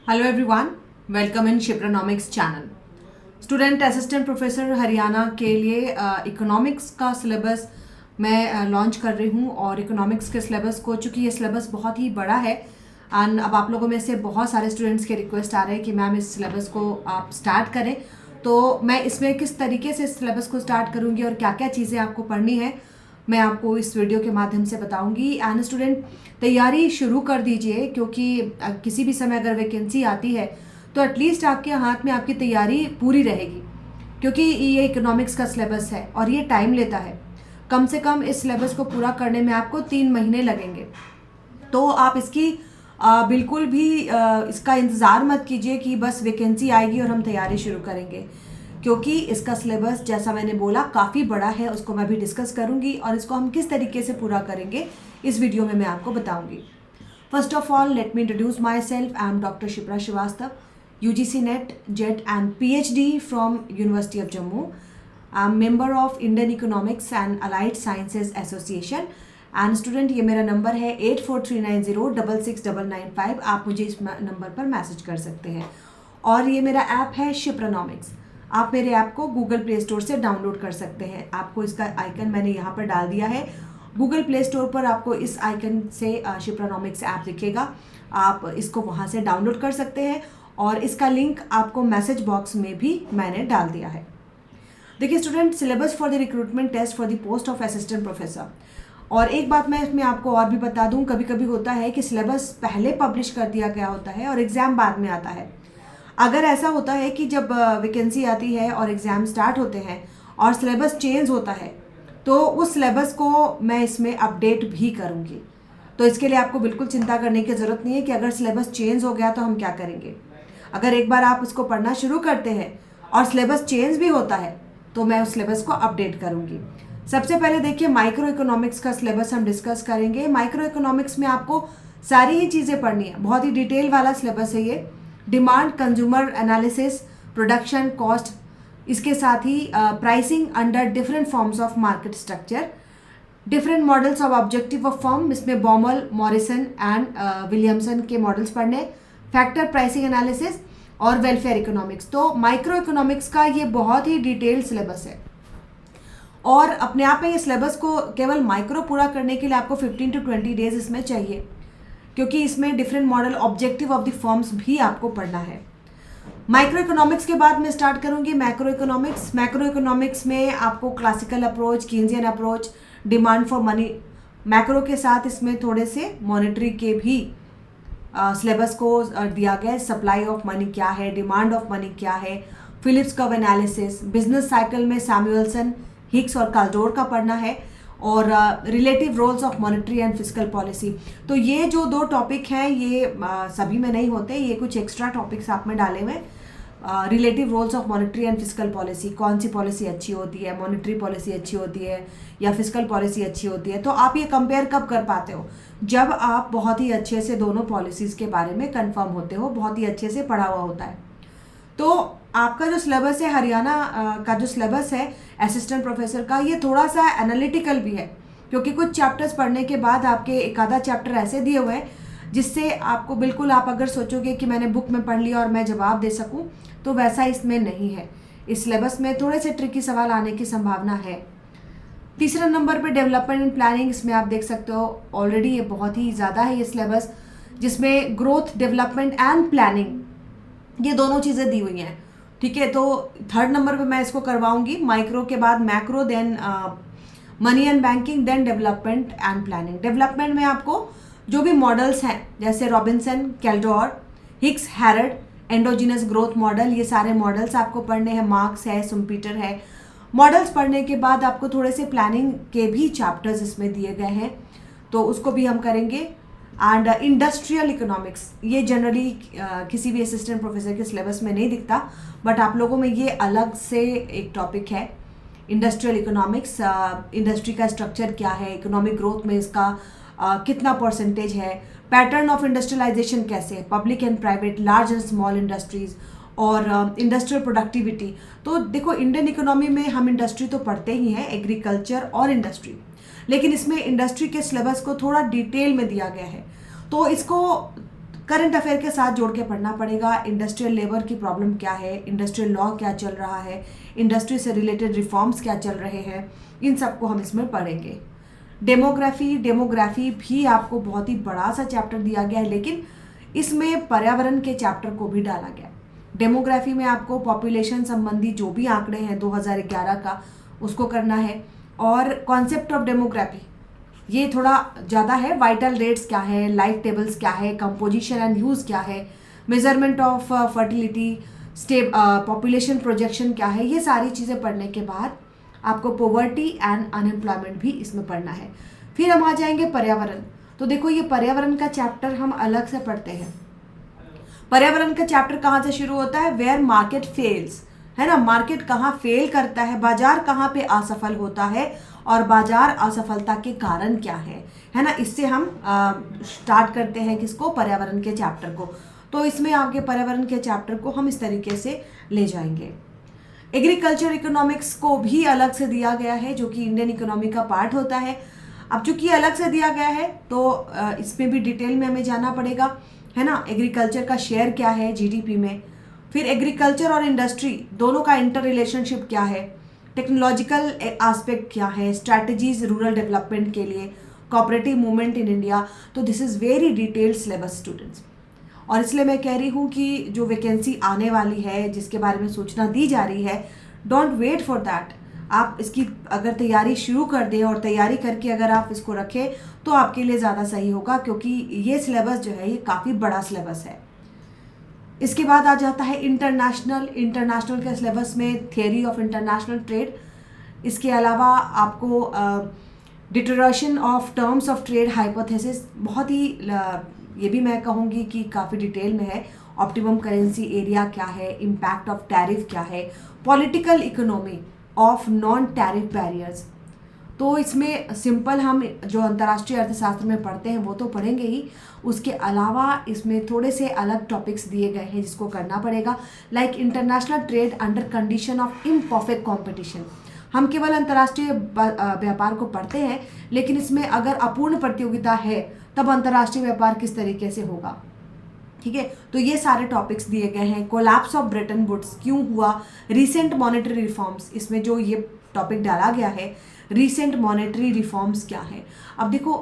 Hello everyone, welcome in Shipranomics channel. Student assistant professor Haryana के लिए economics का syllabus मैं लॉन्च कर रही हूँ। और इकोनॉमिक्स के सिलेबस को, चूँकि ये सिलेबस बहुत ही बड़ा है एंड अब आप लोगों में से बहुत सारे स्टूडेंट्स के रिक्वेस्ट आ रहे हैं कि मैम इस सिलेबस को आप स्टार्ट करें, तो मैं इसमें किस तरीके से इस सिलेबस को स्टार्ट करूँगी और क्या क्या चीज़ें आपको पढ़नी है मैं आपको इस वीडियो के माध्यम से बताऊंगी। एंड स्टूडेंट तैयारी शुरू कर दीजिए, क्योंकि किसी भी समय अगर वैकेंसी आती है तो एटलीस्ट आपके हाथ में आपकी तैयारी पूरी रहेगी, क्योंकि ये इकोनॉमिक्स का सिलेबस है और ये टाइम लेता है। कम से कम इस सिलेबस को पूरा करने में आपको 3 महीने लगेंगे। तो आप इसकी बिल्कुल भी इसका इंतज़ार मत कीजिए कि बस वैकेंसी आएगी और हम तैयारी शुरू करेंगे, क्योंकि इसका सिलेबस जैसा मैंने बोला काफ़ी बड़ा है। उसको मैं भी डिस्कस करूंगी और इसको हम किस तरीके से पूरा करेंगे इस वीडियो में मैं आपको बताऊंगी। First of all let me introduce myself. I am doctor Shipra Srivastava, UGC NET JET and PhD from University of Jammu. I am member of Indian Economics and Allied Sciences Association. And student ये मेरा number है 8439066995। आप मुझे इस number पर message कर सकते हैं। और ये मेरा ऐप है शिप्रानॉमिक्स। आप मेरे ऐप को गूगल प्ले स्टोर से डाउनलोड कर सकते हैं। आपको इसका आइकन मैंने यहाँ पर डाल दिया है। गूगल प्ले स्टोर पर आपको इस आइकन से शिप्रानॉमिक्स ऐप दिखेगा, आप इसको वहाँ से डाउनलोड कर सकते हैं और इसका लिंक आपको मैसेज बॉक्स में भी मैंने डाल दिया है। देखिए student, syllabus for the recruitment test for the post of assistant professor. और एक बात मैं इसमें आपको और भी बता दूं, कभी कभी होता है कि सिलेबस पहले पब्लिश कर दिया गया होता है और एग्ज़ाम बाद में आता है। अगर ऐसा होता है कि जब वैकेंसी आती है और एग्ज़ाम स्टार्ट होते हैं और सिलेबस चेंज होता है, तो उस सिलेबस को मैं इसमें अपडेट भी करूँगी। तो इसके लिए आपको बिल्कुल चिंता करने की ज़रूरत नहीं है कि अगर सिलेबस चेंज हो गया तो हम क्या करेंगे। अगर एक बार आप उसको पढ़ना शुरू करते हैं और सिलेबस चेंज भी होता है तो मैं उस सिलेबस को अपडेट करूँगी। सबसे पहले देखिए, माइक्रो इकोनॉमिक्स का सिलेबस हम डिस्कस करेंगे। माइक्रो इकोनॉमिक्स में आपको सारी ही चीज़ें पढ़नी है, बहुत ही डिटेल वाला सिलेबस है ये। Demand, consumer analysis, production, cost, इसके साथ ही pricing under different forms of market structure, different models of objective of firm, इसमें बॉमल, मॉरिसन एंड विलियमसन के मॉडल्स पढ़ने, फैक्टर प्राइसिंग एनालिसिस और वेलफेयर इकोनॉमिक्स। तो माइक्रो इकोनॉमिक्स का ये बहुत ही डिटेल्ड सिलेबस है और अपने आप में ये सिलेबस को केवल माइक्रो पूरा करने के लिए आपको 15 to 20 डेज इसमें चाहिए, क्योंकि इसमें different model, objective of the firms भी आपको पढ़ना है। माइक्रो इकोनॉमिक्स के बाद मैं स्टार्ट करूंगी मैक्रो इकोनॉमिक्स। मैक्रो इकोनॉमिक्स में आपको classical approach, Keynesian approach, demand for money, macro के साथ इसमें थोड़े से मॉनेटरी के भी सिलेबस को दिया गया है। सप्लाई ऑफ मनी क्या है, डिमांड ऑफ मनी क्या है, Phillips curve analysis, business cycle में सैमुअलसन, हिक्स और काल्डोर का पढ़ना है, और relative roles of monetary and fiscal policy. तो ये जो 2 टॉपिक हैं ये सभी में नहीं होते, ये कुछ एक्स्ट्रा टॉपिक्स आप में डाले हुए। Relative roles of monetary and fiscal policy, कौन सी पॉलिसी अच्छी होती है, मॉनेटरी पॉलिसी अच्छी होती है या फिस्कल पॉलिसी अच्छी होती है। तो आप ये कंपेयर कब कर पाते हो, जब आप बहुत ही अच्छे से दोनों पॉलिसीज़ के बारे में कंफर्म होते हो, बहुत ही अच्छे से पढ़ा हुआ होता है। तो आपका जो सिलेबस है, हरियाणा का जो सिलेबस है असिस्टेंट प्रोफेसर का, ये थोड़ा सा एनालिटिकल भी है, क्योंकि कुछ चैप्टर्स पढ़ने के बाद आपके एक आधा चैप्टर ऐसे दिए हुए हैं जिससे आपको बिल्कुल, आप अगर सोचोगे कि मैंने बुक में पढ़ लिया और मैं जवाब दे सकूं, तो वैसा इसमें नहीं है। इस सिलेबस में थोड़े से ट्रिकी सवाल आने की संभावना है। तीसरे नंबर पर डेवलपमेंट एंड प्लानिंग, इसमें आप देख सकते हो ऑलरेडी ये बहुत ही ज़्यादा है ये सिलेबस, जिसमें ग्रोथ, डेवलपमेंट एंड प्लानिंग ये दोनों चीज़ें दी हुई हैं। ठीक है, तो थर्ड नंबर पे मैं इसको करवाऊंगी। माइक्रो के बाद macro, then money and banking, then development and planning. Development में आपको जो भी मॉडल्स हैं जैसे Robinson, Kaldor, Hicks, Harrod, endogenous growth model, ये सारे मॉडल्स आपको पढ़ने हैं। मार्क्स है, सुम्पीटर है। मॉडल्स पढ़ने के बाद आपको थोड़े से प्लानिंग के भी चैप्टर्स इसमें दिए गए हैं, तो उसको भी हम करेंगे। एंड इंडस्ट्रियल इकोनॉमिक्स, ये जनरली किसी भी असिस्टेंट प्रोफेसर के सिलेबस में नहीं दिखता, बट आप लोगों में ये अलग से एक टॉपिक है। इंडस्ट्रियल इकोनॉमिक्स, इंडस्ट्री का स्ट्रक्चर क्या है, इकोनॉमिक ग्रोथ में इसका कितना परसेंटेज है, पैटर्न ऑफ इंडस्ट्रियलाइजेशन कैसे है, public and private, large and small industries, और इंडस्ट्रियल प्रोडक्टिविटी। तो देखो, इंडियन इकोनॉमी में हम इंडस्ट्री तो पढ़ते ही हैं, एग्रीकल्चर और इंडस्ट्री, लेकिन इसमें इंडस्ट्री के सिलेबस को थोड़ा डिटेल में दिया गया है। तो इसको करंट अफेयर के साथ जोड़ के पढ़ना पड़ेगा। इंडस्ट्रियल लेबर की प्रॉब्लम क्या है, इंडस्ट्रियल लॉ क्या चल रहा है, इंडस्ट्री से रिलेटेड रिफॉर्म्स क्या चल रहे हैं, इन सबको हम इसमें पढ़ेंगे। डेमोग्राफी भी आपको बहुत ही बड़ा सा चैप्टर दिया गया है, लेकिन इसमें पर्यावरण के चैप्टर को भी डाला गया। डेमोग्राफी में आपको पॉपुलेशन संबंधी जो भी आंकड़े हैं 2011 का उसको करना है। और कॉन्सेप्ट ऑफ डेमोग्राफी ये थोड़ा ज़्यादा है। वाइटल रेट्स क्या है, लाइफ टेबल्स क्या है, कंपोजिशन एंड यूज़ क्या है, measurement of fertility, population projection क्या है, ये सारी चीज़ें पढ़ने के बाद आपको पॉवर्टी एंड अनएम्प्लॉयमेंट भी इसमें पढ़ना है। फिर हम आ जाएंगे पर्यावरण। तो देखो ये पर्यावरण का चैप्टर हम अलग से पढ़ते हैं। पर्यावरण का चैप्टर कहाँ से शुरू होता है, वेयर मार्केट फेल्स, है ना, मार्केट कहाँ फेल करता है, बाजार कहाँ पे असफल होता है और बाजार असफलता के कारण क्या है ना। इससे हम स्टार्ट करते हैं किसको, पर्यावरण के चैप्टर को। तो इसमें आपके पर्यावरण के चैप्टर को हम इस तरीके से ले जाएंगे। एग्रीकल्चर इकोनॉमिक्स को भी अलग से दिया गया है, जो कि इंडियन इकोनॉमी का पार्ट होता है। अब चूंकि अलग से दिया गया है तो इसमें भी डिटेल में हमें जाना पड़ेगा, है ना। एग्रीकल्चर का शेयर क्या है जीडीपी में, फिर एग्रीकल्चर और इंडस्ट्री दोनों का इंटर रिलेशनशिप क्या है, टेक्नोलॉजिकल एस्पेक्ट क्या है, स्ट्रैटेजीज रूरल डेवलपमेंट के लिए, कोऑपरेटिव मूवमेंट इन इंडिया। तो this is very detailed syllabus students. और इसलिए मैं कह रही हूँ कि जो वैकेंसी आने वाली है, जिसके बारे में सूचना दी जा रही है, डोंट वेट फॉर दैट। आप इसकी अगर तैयारी शुरू कर दें और तैयारी करके अगर आप इसको रखें तो आपके लिए ज़्यादा सही होगा, क्योंकि ये सिलेबस जो है ये काफ़ी बड़ा सिलेबस है। इसके बाद आ जाता है इंटरनेशनल के सिलेबस में थियरी ऑफ इंटरनेशनल ट्रेड। इसके अलावा आपको deterioration of terms of trade hypothesis, बहुत ही ये भी मैं कहूँगी कि काफ़ी डिटेल में है। ऑप्टिमम करेंसी एरिया क्या है, इम्पैक्ट ऑफ टैरिफ क्या है, political economy of non tariff barriers. तो इसमें सिंपल हम जो अंतर्राष्ट्रीय अर्थशास्त्र में पढ़ते हैं वो तो पढ़ेंगे ही, उसके अलावा इसमें थोड़े से अलग टॉपिक्स दिए गए हैं जिसको करना पड़ेगा, like international trade under condition of imperfect competition. हम केवल अंतर्राष्ट्रीय व्यापार को पढ़ते हैं, लेकिन इसमें अगर अपूर्ण प्रतियोगिता है तब अंतर्राष्ट्रीय व्यापार किस तरीके से होगा, ठीक है। तो ये सारे टॉपिक्स दिए गए हैं। कोलैप्स ऑफ ब्रेटन वुड्स क्यों हुआ, रीसेंट मॉनेटरी रिफॉर्म्स, इसमें जो ये टॉपिक डाला गया है, रीसेंट मॉनेटरी रिफॉर्म्स क्या है। अब देखो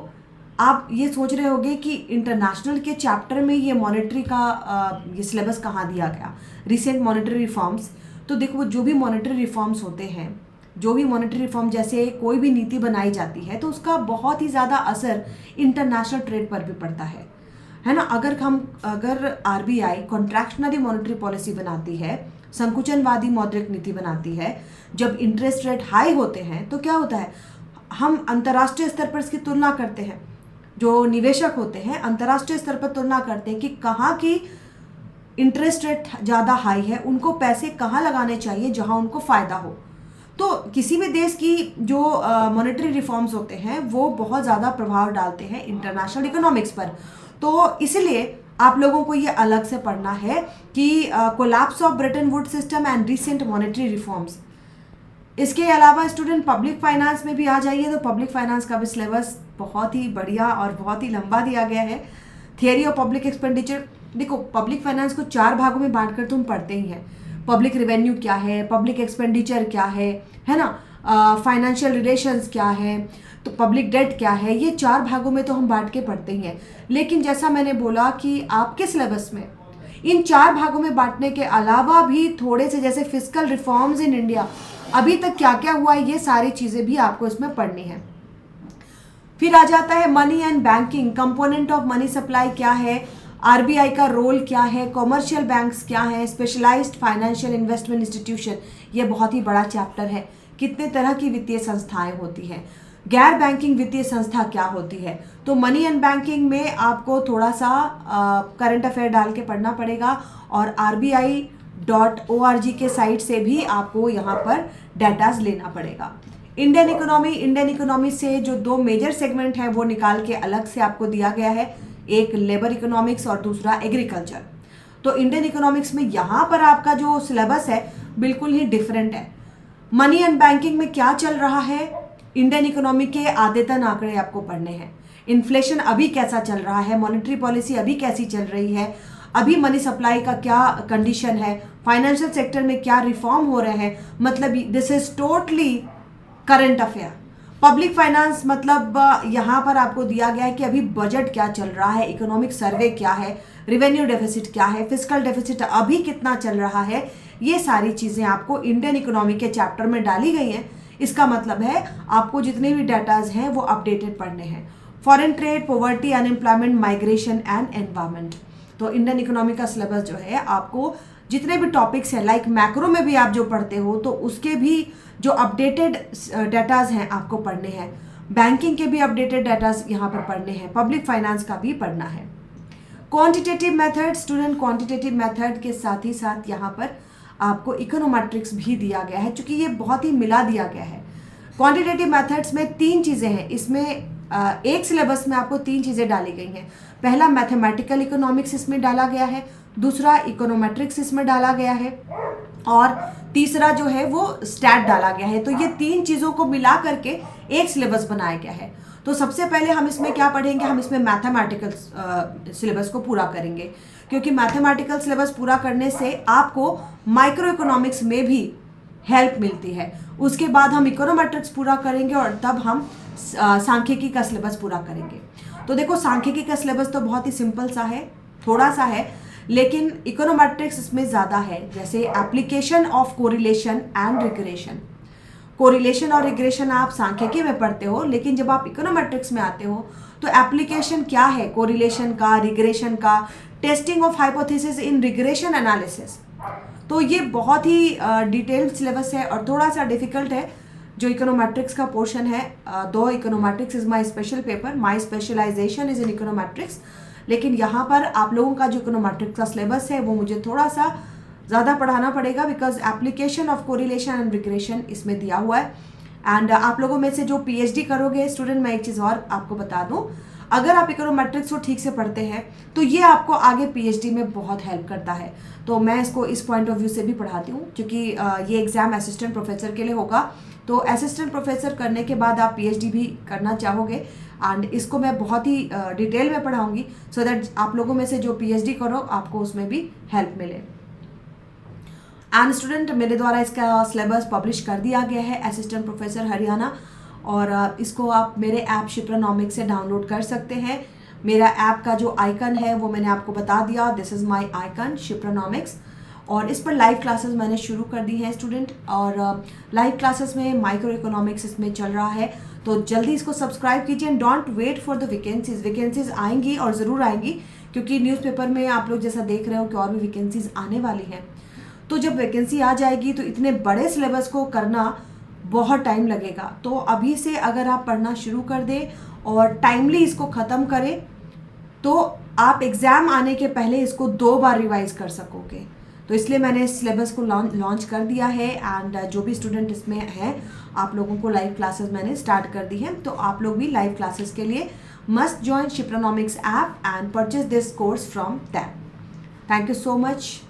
आप ये सोच रहे होंगे कि इंटरनेशनल के चैप्टर में ये मॉनेटरी का ये सिलेबस कहाँ दिया गया, रीसेंट मॉनेटरी रिफॉर्म्स। तो देखो जो भी मॉनेटरी रिफॉर्म्स होते हैं, जो भी मॉनेटरी रिफॉर्म, जैसे कोई भी नीति बनाई जाती है तो उसका बहुत ही ज़्यादा असर इंटरनेशनल ट्रेड पर भी पड़ता है ना। अगर आरबीआई कॉन्ट्रैक्शनरी मॉनेटरी पॉलिसी बनाती है, संकुचनवादी मौद्रिक नीति बनाती है, जब इंटरेस्ट रेट हाई होते हैं तो क्या होता है, हम अंतर्राष्ट्रीय स्तर पर इसकी तुलना करते हैं। जो निवेशक होते हैं अंतर्राष्ट्रीय स्तर पर तुलना करते हैं कि कहाँ की इंटरेस्ट रेट ज़्यादा हाई है, उनको पैसे कहाँ लगाने चाहिए जहाँ उनको फ़ायदा हो। तो किसी भी देश की जो मॉनेटरी रिफॉर्म्स होते हैं वो बहुत ज़्यादा प्रभाव डालते हैं इंटरनेशनल इकोनॉमिक्स पर। तो इसलिए आप लोगों को ये अलग से पढ़ना है कि collapse of Bretton Woods system and recent monetary reforms. इसके अलावा स्टूडेंट पब्लिक फाइनेंस में भी आ जाइए, तो पब्लिक फाइनेंस का भी सिलेबस बहुत ही बढ़िया और बहुत ही लंबा दिया गया है। थियरी ऑफ पब्लिक एक्सपेंडिचर, देखो पब्लिक फाइनेंस को 4 भागों में बांटकर तुम पढ़ते ही हैं। पब्लिक रेवेन्यू क्या है, पब्लिक एक्सपेंडिचर क्या है ना, फाइनेंशियल रिलेशंस क्या है, तो पब्लिक डेट क्या है, ये 4 भागों में तो हम बांट के पढ़ते ही हैं। लेकिन जैसा मैंने बोला कि आपके सिलेबस में इन 4 भागों में बांटने के अलावा भी थोड़े से, जैसे फिस्कल रिफॉर्म्स इन इंडिया, अभी तक क्या क्या हुआ, ये सारी चीज़ें भी आपको इसमें पढ़नी है। फिर आ जाता है money and banking, component of money supply क्या है, आरबीआई का रोल क्या है, कॉमर्शियल बैंक्स क्या है, स्पेशलाइज्ड फाइनेंशियल इन्वेस्टमेंट इंस्टीट्यूशन, ये बहुत ही बड़ा चैप्टर है। कितने तरह की वित्तीय संस्थाएं होती हैं, गैर बैंकिंग वित्तीय संस्था क्या होती है। तो मनी एंड बैंकिंग में आपको थोड़ा सा करंट अफेयर डाल के पढ़ना पड़ेगा, और RBI.org के साइट से भी आपको यहाँ पर डाटाज लेना पड़ेगा। इंडियन इकोनॉमी से जो 2 मेजर सेगमेंट हैं वो निकाल के अलग से आपको दिया गया है, एक लेबर इकोनॉमिक्स और दूसरा एग्रीकल्चर। तो इंडियन इकोनॉमिक्स में यहाँ पर आपका जो सिलेबस है बिल्कुल ही डिफरेंट है। मनी एंड बैंकिंग में क्या चल रहा है, इंडियन इकोनॉमी के आदेतन आंकड़े आपको पढ़ने हैं। इन्फ्लेशन अभी कैसा चल रहा है, मॉनेटरी पॉलिसी अभी कैसी चल रही है, अभी मनी सप्लाई का क्या कंडीशन है, फाइनेंशियल सेक्टर में क्या रिफॉर्म हो रहे हैं, मतलब this is totally current affair. Public finance मतलब यहाँ पर आपको दिया गया है कि अभी बजट क्या चल रहा है, इकोनॉमिक सर्वे क्या है, रेवेन्यू डेफिसिट क्या है, फिस्कल डेफिसिट अभी कितना चल रहा है, ये सारी चीज़ें आपको इंडियन इकोनॉमी के चैप्टर में डाली गई हैं। इसका मतलब है आपको जितने भी डाटाज हैं वो अपडेटेड पढ़ने हैं। Foreign trade, poverty, unemployment, migration and environment. तो इंडियन इकोनॉमी का सिलेबस जो है आपको जितने भी टॉपिक्स हैं, लाइक मैक्रो में भी आप जो पढ़ते हो तो उसके भी जो अपडेटेड डाटाज हैं आपको पढ़ने हैं, बैंकिंग के भी अपडेटेड डाटाज यहाँ पर पढ़ने हैं, पब्लिक फाइनेंस का भी पढ़ना है। Quantitative method, student quantitative method के साथ ही साथ यहाँ पर आपको इकोनोमेट्रिक्स भी दिया गया है, क्योंकि ये बहुत ही मिला दिया गया है। क्वांटिटेटिव मेथड्स में 3 चीज़ें हैं, इसमें एक सिलेबस में आपको 3 चीज़ें डाली गई हैं। पहला मैथमेटिकल इकोनॉमिक्स इसमें डाला गया है, दूसरा इकोनोमेट्रिक्स इसमें डाला गया है, और तीसरा जो है वो स्टैट डाला गया है। तो ये 3 चीज़ों को मिला करके एक सिलेबस बनाया गया है। तो सबसे पहले हम इसमें क्या पढ़ेंगे, हम इसमें मैथमेटिकल सिलेबस को पूरा करेंगे, क्योंकि मैथमेटिकल सिलेबस पूरा करने से आपको माइक्रो इकोनॉमिक्स में भी हेल्प मिलती है। उसके बाद हम इकोनोमेट्रिक्स पूरा करेंगे और तब हम सांख्यिकी का सिलेबस पूरा करेंगे। तो देखो, सांख्यिकी का सिलेबस तो बहुत ही सिंपल सा है, थोड़ा सा है, लेकिन इकोनोमेट्रिक्स इसमें ज़्यादा है। जैसे application of correlation and regression. Correlation और रिग्रेशन आप सांख्यिकी में पढ़ते हो, लेकिन जब आप इकोनोमेट्रिक्स में आते हो तो एप्लीकेशन क्या है कोरिलेशन का, रिग्रेशन का, testing of hypothesis in regression analysis. तो ये बहुत ही डिटेल्ड सिलेबस है और थोड़ा सा डिफिकल्ट है जो इकोनोमेट्रिक्स का पोर्शन है। दो econometrics is my special paper, my specialisation is in econometrics, लेकिन यहाँ पर आप लोगों का जो इकोनोमेट्रिक्स का सिलेबस है वो मुझे थोड़ा सा ज़्यादा पढ़ाना पड़ेगा, because application of correlation and regression इसमें दिया हुआ है। एंड आप लोगों में से जो पीएचडी करोगे स्टूडेंट, मैं एक चीज़ और आपको बता दूं, अगर आप इकोनोमेट्रिक्स को ठीक से पढ़ते हैं तो ये आपको आगे पीएचडी में बहुत हेल्प करता है। तो मैं इसको इस पॉइंट ऑफ व्यू से भी पढ़ाती हूँ, क्योंकि ये एग्ज़ाम असिस्टेंट प्रोफेसर के लिए होगा। तो असिस्टेंट प्रोफेसर करने के बाद आप पीएचडी भी करना चाहोगे, एंड इसको मैं बहुत ही डिटेल में पढ़ाऊँगी, सो दैट आप लोगों में से जो पीएचडी करो आपको उसमें भी हेल्प मिले। एंड स्टूडेंट, मेरे द्वारा इसका सिलेबस पब्लिश कर दिया गया है, असिस्टेंट प्रोफेसर हरियाणा, और इसको आप मेरे ऐप शिप्रानॉमिक्स से डाउनलोड कर सकते हैं। मेरा ऐप का जो आइकन है वो मैंने आपको बता दिया, दिस इज़ माय आइकन शिप्रानॉमिक्स, और इस पर लाइव क्लासेस मैंने शुरू कर दी हैं स्टूडेंट, और लाइव क्लासेस में माइक्रो इकोनॉमिक्स इसमें चल रहा है। तो जल्दी इसको सब्सक्राइब कीजिए and don't wait for the vacancies. Vacancies आएंगी और ज़रूर आएंगी, क्योंकि न्यूज़पेपर में आप लोग जैसा देख रहे हो कि और भी वैकेंसीज आने वाली हैं। तो जब वैकेंसी आ जाएगी तो इतने बड़े सिलेबस को करना बहुत टाइम लगेगा। तो अभी से अगर आप पढ़ना शुरू कर दें और टाइमली इसको ख़त्म करें तो आप एग्ज़ाम आने के पहले इसको 2 बार रिवाइज कर सकोगे। तो इसलिए मैंने इस सिलेबस को लॉन्च कर दिया है, एंड जो भी स्टूडेंट इसमें हैं आप लोगों को लाइव क्लासेस मैंने स्टार्ट कर दी हैं। तो आप लोग भी लाइव क्लासेस के लिए must join Shipranomics app and purchase this course from them. Thank you so much.